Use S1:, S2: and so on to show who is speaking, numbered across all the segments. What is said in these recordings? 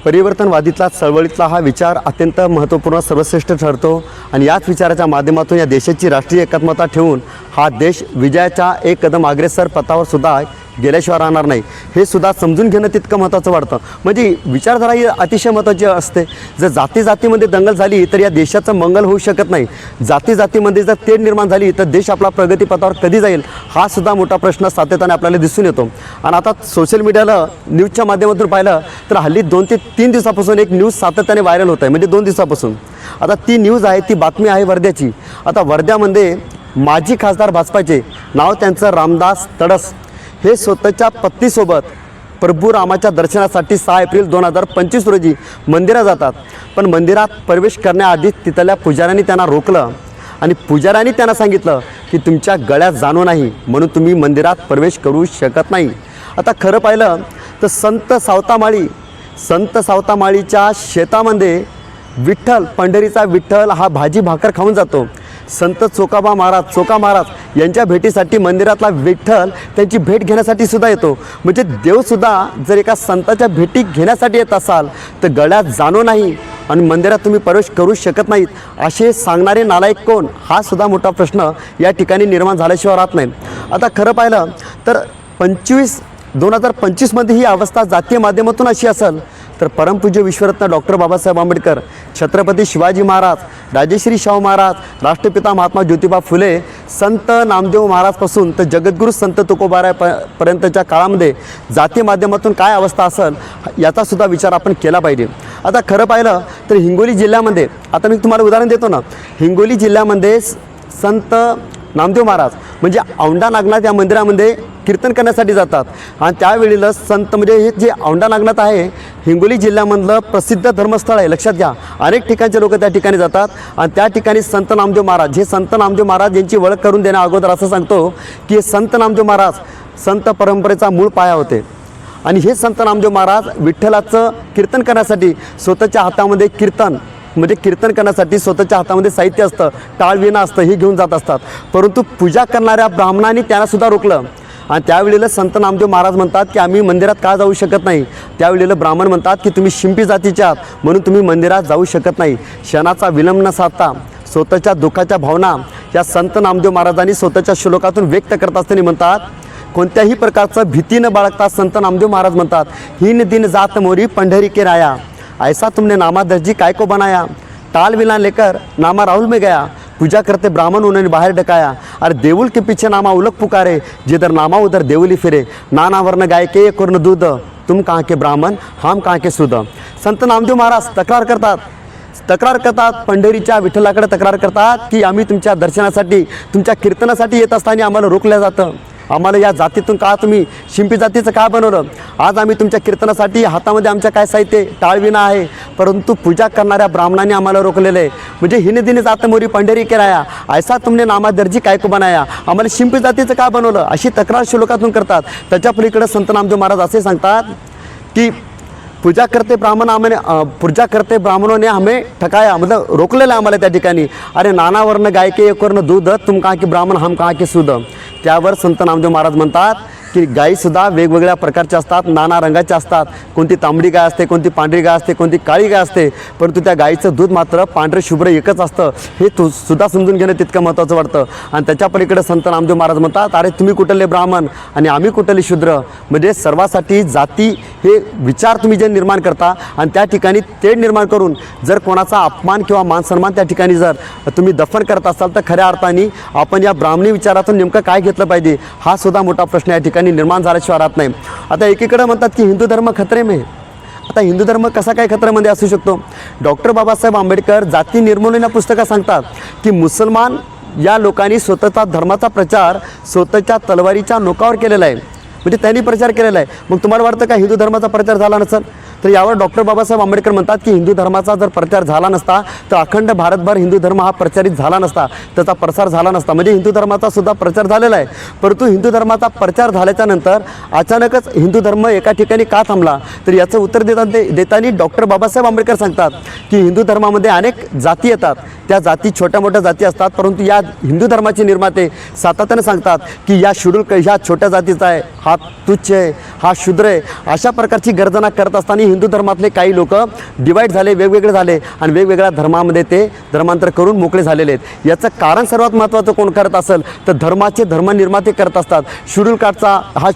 S1: परिवर्तनवादीतला चळवळीतला हा विचार अत्यंत महत्त्वपूर्ण सर्वश्रेष्ठ ठरतो आणि याच विचाराच्या माध्यमातून या देशाची राष्ट्रीय एकात्मता ठेवून हा देश विजयाच्या एक कदम अग्रेसर पथावर सुद्धा गेल्याशिवाय राहणार नाही हे सुद्धा समजून घेणं तितकं महत्त्वाचं वाटतं। म्हणजे विचारधारा ही अतिशय महत्त्वाची असते। जर जातीमध्ये दंगल झाली तर या देशाचं मंगल होऊ शकत नाही। जातीमध्ये जर तेढ निर्माण झाली तर देश आपला प्रगतीपथावर कधी जाईल हा सुद्धा मोठा प्रश्न सातत्याने आपल्याला दिसून येतो। आणि आता सोशल मीडियाला न्यूजच्या माध्यमातून पाहिलं तर हल्ली 2 ते 3 दिवसापासून एक न्यूज सातत्याने व्हायरल होत आहे। म्हणजे 2 दिवसापासून आता ती न्यूज आहे, ती बातमी आहे वर्ध्याची। आता वर्ध्यामध्ये माजी खासदार भाजपाचे नाव त्यांचं रामदास तडस हे स्वतःच्या पत्नीसोबत प्रभू रामाच्या दर्शनासाठी 6 एप्रिल 2025 रोजी मंदिरात जातात। पण मंदिरात प्रवेश करण्याआधीच तिथल्या पुजाऱ्यांनी त्यांना रोखलं आणि पुजाऱ्यांनी त्यांना सांगितलं की तुमच्या गळ्यात जाणू नाही म्हणून तुम्ही मंदिरात प्रवेश करू शकत नाही। आता खरं पाहिलं तर संत सावतामाळीच्या शेतामध्ये विठ्ठल, पंढरीचा विठ्ठल हा भाजी भाकर खाऊन जातो। संत चोखा महाराज यांच्या भेटीसाठी मंदिरातला विठ्ठल त्यांची भेट घेण्यासाठी सुद्धा येतो। म्हणजे देवसुद्धा जर एका संताच्या भेटी घेण्यासाठी येत असाल तर गळ्यात जाणू नाही आणि मंदिरात तुम्ही प्रवेश करू शकत नाहीत असे सांगणारे नालायक कोण हा सुद्धा मोठा प्रश्न या ठिकाणी निर्माण झाल्याशिवाय राहत नाही। आता खरं पाहिलं तर 2025 मध्ये ही अवस्था जातीय माध्यमातून अशी असेल तर परमपूज्य विश्वरत्न डॉक्टर बाबासाहेब आंबेडकर, छत्रपती शिवाजी महाराज, राजश्री शाहू महाराज, राष्ट्रपिता महात्मा ज्योतिबा फुले, संत नामदेव महाराजपासून तर जगद्गुरू संत तुकोबारायपर्यंतच्या काळामध्ये जातीय माध्यमातून काय अवस्था असेल याचा सुद्धा विचार आपण केला पाहिजे। आता खरं पाहिलं तर हिंगोली जिल्ह्यामध्ये, आता मी तुम्हाला उदाहरण देतो ना, हिंगोली जिल्ह्यामध्ये संत नामदेव महाराज म्हणजे औंढा नागनाथ या मंदिरामध्ये कीर्तन करण्यासाठी जातात। आणि त्यावेळेला संत म्हणजे हे जे औंढा नागनाथ आहे हिंगोली जिल्ह्यामधलं प्रसिद्ध धर्मस्थळ आहे, लक्षात घ्या। अनेक ठिकाणचे लोक त्या ठिकाणी जातात आणि त्या ठिकाणी संत नामदेव महाराज, हे संत नामदेव महाराज यांची ओळख करून देण्या अगोदर असं सांगतो की संत नामदेव महाराज संत परंपरेचा मूळ पाया होते। आणि हे संत नामदेव महाराज विठ्ठलाचं कीर्तन करण्यासाठी स्वतःच्या हातामध्ये कीर्तन करण्यासाठी स्वतःच्या हातामध्ये साहित्य असतं, टाळविणा असतं, हे घेऊन जात असतात। परंतु पूजा करणाऱ्या ब्राह्मणांनी त्यांना सुद्धा रोखलं आणि त्यावेळेला संत नामदेव महाराज म्हणतात की आम्ही मंदिरात का जाऊ शकत नाही। त्यावेळेला ब्राह्मण म्हणतात की तुम्ही शिंपी जातीचे आहात म्हणून तुम्ही मंदिरात जाऊ शकत नाही। क्षणाचा विलंब न साधता स्वतःच्या दुःखाच्या भावना या संत नामदेव महाराजांनी स्वतःच्या श्लोकातून व्यक्त करत असताना म्हणतात, कोणत्याही प्रकारचं भीती न बाळगता संत नामदेव महाराज म्हणतात, हीन दिन जात मोरी पंढरी के राया, ऐसा तुमने नामा दर्जी काय को बनाया, ताल विला लेकर नामा राहुल में गया, पूजा करते ब्राह्मण उन्होंने बाहर डकाया, अरे देवुल के पीछे नामा उलक पुकारे, जिधर नामा उधर देवुली फिरे, नाना वर्ण गाय के एक वर्ण दूध, तुम कहाँ के ब्राह्मण हम कहाँ के शुद्ध। संत नामदेव महाराज तक्रार करतात पंढरीच्या विठ्ठलाकडे तक्रार करतात की आम्ही तुमच्या दर्शनासाठी तुमच्या कीर्तनासाठी येत असताना आम्हाला रोखलं जातं, आम्हाला या जातीतून का तुम्ही शिंपी जातीचं का बनवलं। आज आम्ही तुमच्या कीर्तनासाठी हातामध्ये आमच्या काय साहित्य टाळविणा आहे, परंतु पूजा करणाऱ्या ब्राह्मणांनी आम्हाला रोखलेलं आहे। म्हणजे हिने दिने जात मोरी पंढरी के राया, ऐसा तुमने नामा दर्जी काय को बनाया, आम्हाला शिंपी जातीचं का बनवलं अशी तक्रार श्लोकातून करतात। त्याच्या पलीकडे संत नामदेव महाराज असे सांगतात की पूजा करते ब्राह्मणों ने हमें ठकाया, मतलब रोकलेलं आम्हाला त्या ठिकाणी, अरे नाना वर्ण गाय के एक वर्ण दूध, तुम कहाँ के ब्राह्मण हम कहाँ के शुद्ध। त्यावर संत नामदेव महाराज म्हणतात की गायीसुद्धा वेगवेगळ्या प्रकारच्या असतात, नाना रंगाच्या असतात, कोणती तांबडी गाय असते, कोणती पांढरी गाय असते, कोणती काळी गाय असते, परंतु त्या गायीचं दूध मात्र पांढरे शुभ्र एकच असतं, हे सुद्धा समजून घेणं तितकं महत्त्वाचं वाटतं। आणि त्याच्या पलीकडे संत नामदेव महाराज म्हणतात, अरे तुम्ही कुठले ब्राह्मण आणि आम्ही कुठले शूद्र, म्हणजे सर्वासाठी जाती हे विचार तुम्ही जे निर्माण करता आणि त्या ठिकाणी तेढ निर्माण करून जर कोणाचा अपमान किंवा मानसन्मान त्या ठिकाणी जर तुम्ही दफन करत असाल तर खऱ्या अर्थाने आपण या ब्राह्मणी विचारातून नेमकं काय घेतलं पाहिजे हा सुद्धा मोठा प्रश्न या ठिकाणी निर्माण झाल्याशिवाय राहत नाही। आता एकीकडे म्हणतात की हिंदू धर्म खतरे में, आता हिंदू धर्म कसा काय खतऱ्यामध्ये असू शकतो। डॉक्टर बाबासाहेब आंबेडकर जाती निर्मूलन या पुस्तकात सांगतात की मुसलमान या लोकांनी स्वतःचा धर्माचा प्रचार स्वतःच्या तलवारीच्या नोकावर केलेला आहे, म्हणजे त्यांनी प्रचार केलेला आहे। मग तुम्हाला वाटतं का हिंदू धर्माचा प्रचार झाला नसेल? तर यावर डॉक्टर बाबासाहेब आंबेडकर म्हणतात की हिंदू धर्माचा जर प्रचार झाला नसता तर अखंड भारतभर हिंदू धर्म हा प्रचारित झाला नसता, त्याचा प्रसार झाला नसता। म्हणजे हिंदू धर्माचा सुद्धा प्रचार झालेला आहे, परंतु हिंदू धर्माचा प्रचार झाल्याच्या नंतर अचानकच हिंदू धर्म एका ठिकाणी का थांबला, तर याचं उत्तर देताना डॉक्टर बाबासाहेब आंबेडकर सांगतात की हिंदू धर्मामध्ये अनेक जाती येतात, त्या जाती छोट्या मोठ्या जाती असतात, परंतु या हिंदू धर्माचे निर्माते सातत्याने सांगतात की या ह्या छोट्या जातीचा आहे, हा तुच्छ आहे, हा शूद्र आहे. अशा प्रकारची गर्जना करत असताना हिंदू धर्मातले काही लोक डिवाईड झाले, वेगवेगळे झाले आणि वेगवेगळ्या धर्मामध्ये ते धर्मांतर करून मोकळे झालेले आहेत. याचं कारण सर्वात महत्त्वाचं कोण करत असेल तर धर्मनिर्माते करत असतात. शेड्यूल कास्टचा हा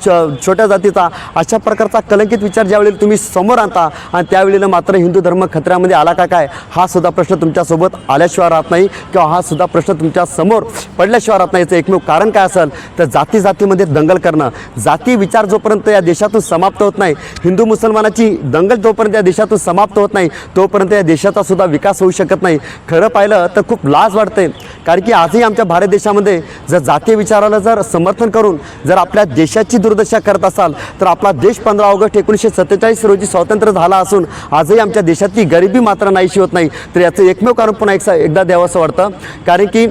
S1: छोट्या जातीचा अशा प्रकारचा कलंकित विचार ज्यावेळेला तुम्ही समोर आणता आणि त्यावेळेला मात्र हिंदू धर्म खतऱ्यामध्ये आला का काय, हा सुद्धा प्रश्न तुमच्यासोबत आल्याशिवाय राहत नाही किंवा हा सुद्धा प्रश्न तुमच्या समोर पडल्याशिवाय राहत नाही. याचं एकमेव कारण काय असेल तर जातीमध्ये दंगल करणं. जाती विचार जोपर्यंत या देशातून समाप्त होत नाही, हिंदू मुसलमानाची दंगल जोपर्यंत या देशातून समाप्त होत नाही, तोपर्यंत या देशाचा सुद्धा विकास होऊ शकत नाही. खरं पाहिलं तर खूप लाज वाटते, कारण की आजही आमच्या भारत देशामध्ये जर जातीय विचाराला जर समर्थन करून जर आपल्या देशाची दुर्दशा करत असाल तर आपला देश 15 ऑगस्ट 1947 रोजी स्वातंत्र्य झाला असून आजही आमच्या देशातली गरिबी मात्र नाहीशी होत नाही. तर याचं एकमेव कारण पुन्हा एकदा द्यावं असं वाटतं, कारण की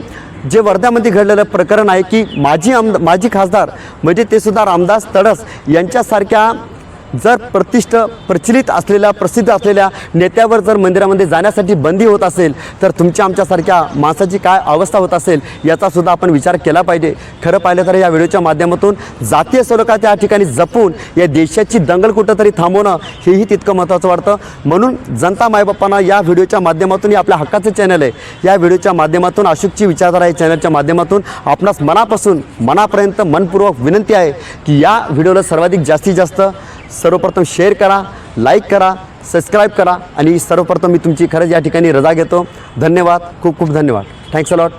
S1: जे वर्ध्यामध्ये घडलेलं प्रकरण आहे की माजी खासदार म्हणजे ते सुद्धा रामदास तडस यांच्यासारख्या जर प्रचलित असलेल्या प्रसिद्ध असलेल्या नेत्यावर जर मंदिरामध्ये जाण्यासाठी बंदी होत असेल तर तुमच्या आमच्यासारख्या माणसाची काय अवस्था होत असेल याचासुद्धा आपण विचार केला पाहिजे. खरं पाहिलं तर या व्हिडिओच्या माध्यमातून जातीय सलोखा त्या ठिकाणी जपून या देशाची दंगल कुठंतरी थांबवणं हेही तितकं महत्त्वाचं वाटतं. म्हणून जनता मायबापांना या व्हिडिओच्या माध्यमातून हे आपल्या हक्काचं चॅनल आहे, या व्हिडिओच्या माध्यमातून अशोकची विचारधारा या चॅनलच्या माध्यमातून आपणास मनापर्यंत मनपूर्वक विनंती आहे की या व्हिडिओला सर्वाधिक जास्तीत जास्त सर्वप्रथम शेअर करा, लाईक करा, सबस्क्राईब करा आणि सर्वप्रथम मी तुमची खरंच या ठिकाणी रजा घेतो. धन्यवाद, खूप खूप धन्यवाद. Thanks a lot.